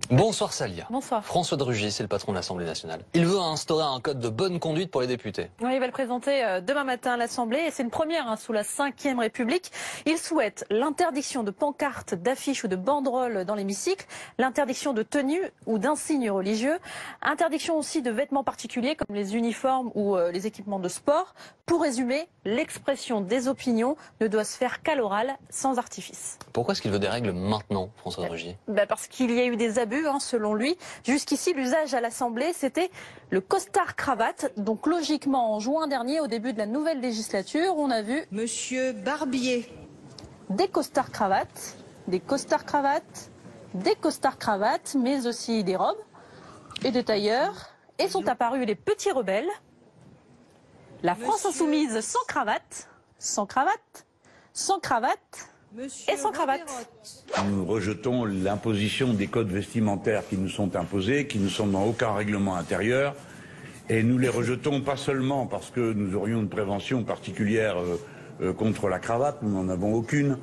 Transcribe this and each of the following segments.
Bonsoir Salia. Bonsoir. François de Rugy, c'est le patron de l'Assemblée nationale. Il veut instaurer un code de bonne conduite pour les députés. Oui, il va le présenter demain matin à l'Assemblée et c'est une première sous la Ve République. Il souhaite l'interdiction de pancartes, d'affiches ou de banderoles dans l'hémicycle, l'interdiction de tenues ou d'insignes religieux, interdiction aussi de vêtements particuliers comme les uniformes ou les équipements de sport. Pour résumer, l'expression des opinions ne doit se faire qu'à l'oral, sans artifice. Pourquoi est-ce qu'il veut des règles maintenant, François de Rugy? Parce qu'il y a eu des abus, selon lui. Jusqu'ici, l'usage à l'Assemblée, c'était le costard-cravate. Donc logiquement, en juin dernier, au début de la nouvelle législature, on a vu Monsieur Barbier. Des costards-cravates, des costards-cravates, des costards-cravates, mais aussi des robes et des tailleurs. Et sont apparus les petits rebelles. La France insoumise sans cravate, sans cravate, sans cravate. Et sans cravate. Nous rejetons l'imposition des codes vestimentaires qui nous sont imposés, qui ne sont dans aucun règlement intérieur. Et nous les rejetons pas seulement parce que nous aurions une prévention particulière contre la cravate, nous n'en avons aucune.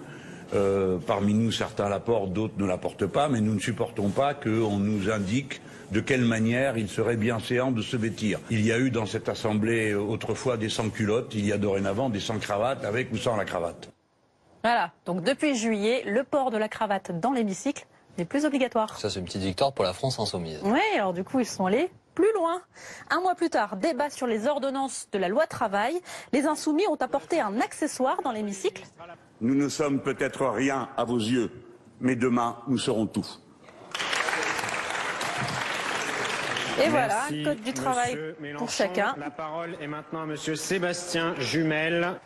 Parmi nous, certains la portent, d'autres ne la portent pas, mais nous ne supportons pas qu'on nous indique de quelle manière il serait bien séant de se vêtir. Il y a eu dans cette assemblée autrefois des sans-culottes, il y a dorénavant des sans-cravates, avec ou sans la cravate. Voilà, donc depuis juillet, le port de la cravate dans l'hémicycle n'est plus obligatoire. Ça, c'est une petite victoire pour la France insoumise. Oui, alors du coup, ils sont allés plus loin. Un mois plus tard, débat sur les ordonnances de la loi travail. Les insoumis ont apporté un accessoire dans l'hémicycle. Nous ne sommes peut-être rien à vos yeux, mais demain, nous serons tout. Et voilà, un code du travail pour chacun. La parole est maintenant à monsieur Sébastien Jumel.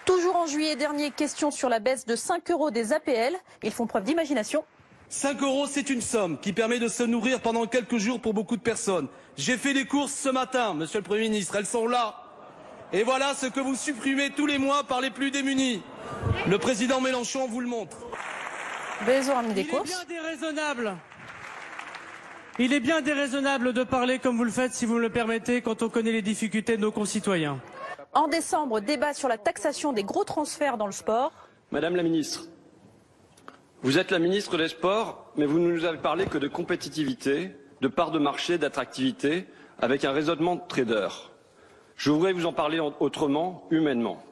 Toujours en juillet dernier, question sur la baisse de 5 € des APL. Ils font preuve d'imagination. 5 €, c'est une somme qui permet de se nourrir pendant quelques jours pour beaucoup de personnes. J'ai fait les courses ce matin, monsieur le Premier ministre, elles sont là. Et voilà ce que vous supprimez tous les mois par les plus démunis. Le président Mélenchon vous le montre. Ils ont ramené des courses. Il est bien déraisonnable de parler comme vous le faites, si vous me le permettez, quand on connaît les difficultés de nos concitoyens. En décembre, débat sur la taxation des gros transferts dans le sport. Madame la ministre, vous êtes la ministre des Sports, mais vous ne nous avez parlé que de compétitivité, de part de marché, d'attractivité, avec un raisonnement de trader. Je voudrais vous en parler autrement, humainement.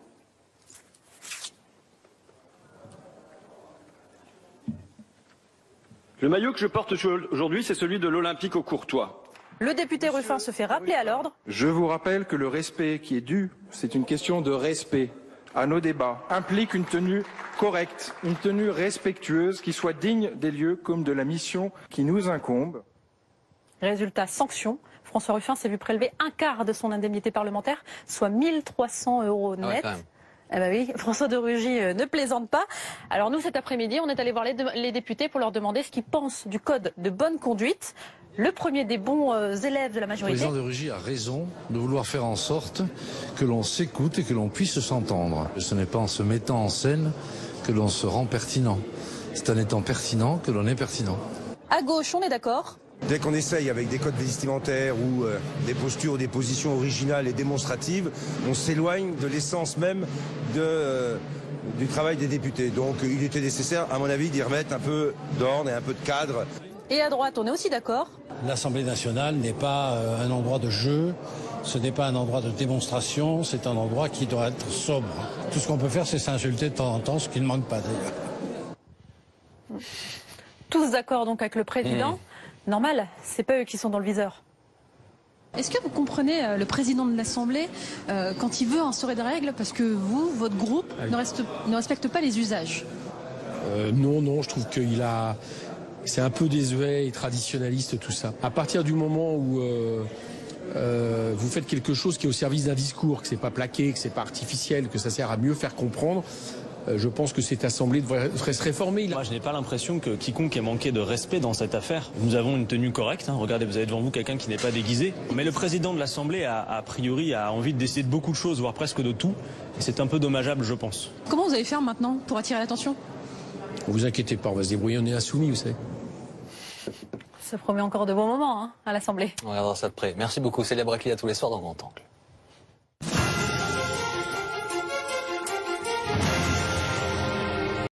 Le maillot que je porte aujourd'hui, c'est celui de l'Olympique au Courtois. Le député Ruffin se fait rappeler à l'ordre. Je vous rappelle que le respect qui est dû, c'est une question de respect à nos débats, implique une tenue correcte, une tenue respectueuse qui soit digne des lieux comme de la mission qui nous incombe. Résultat, sanction. François Ruffin s'est vu prélever un quart de son indemnité parlementaire, soit 1 300 € net. Ah bah oui, François de Rugy ne plaisante pas. Alors nous, cet après-midi, on est allé voir les députés pour leur demander ce qu'ils pensent du code de bonne conduite. Le premier des bons élèves de la majorité. Le président de Rugy a raison de vouloir faire en sorte que l'on s'écoute et que l'on puisse s'entendre. Ce n'est pas en se mettant en scène que l'on se rend pertinent. C'est en étant pertinent que l'on est pertinent. À gauche, on est d'accord. Dès qu'on essaye avec des codes vestimentaires ou des postures ou des positions originales et démonstratives, on s'éloigne de l'essence même du travail des députés. Donc il était nécessaire, à mon avis, d'y remettre un peu d'ordre et un peu de cadre. Et à droite, on est aussi d'accord. L'Assemblée nationale n'est pas un endroit de jeu, ce n'est pas un endroit de démonstration, c'est un endroit qui doit être sobre. Tout ce qu'on peut faire, c'est s'insulter de temps en temps, ce qui ne manque pas d'ailleurs. Tous d'accord donc avec le président. Normal, c'est pas eux qui sont dans le viseur. Est-ce que vous comprenez le président de l'Assemblée quand il veut instaurer des règles parce que vous, votre groupe, ne respecte pas les usages? Non, je trouve qu'il a... C'est un peu désuet et traditionnaliste tout ça. À partir du moment où vous faites quelque chose qui est au service d'un discours, que c'est pas plaqué, que c'est pas artificiel, que ça sert à mieux faire comprendre, je pense que cette assemblée devrait se réformer. Moi, je n'ai pas l'impression que quiconque ait manqué de respect dans cette affaire. Nous avons une tenue correcte. Regardez, vous avez devant vous quelqu'un qui n'est pas déguisé. Mais le président de l'Assemblée, a priori, a envie de décider de beaucoup de choses, voire presque de tout. Et c'est un peu dommageable, je pense. Comment vous allez faire maintenant pour attirer l'attention? Ne vous inquiétez pas, on va se débrouiller, on est insoumis, vous savez. Ça promet encore de bons moments à l'Assemblée. On regardera ça de près. Merci beaucoup, Célia Bracli, à tous les soirs dans Grand Angle.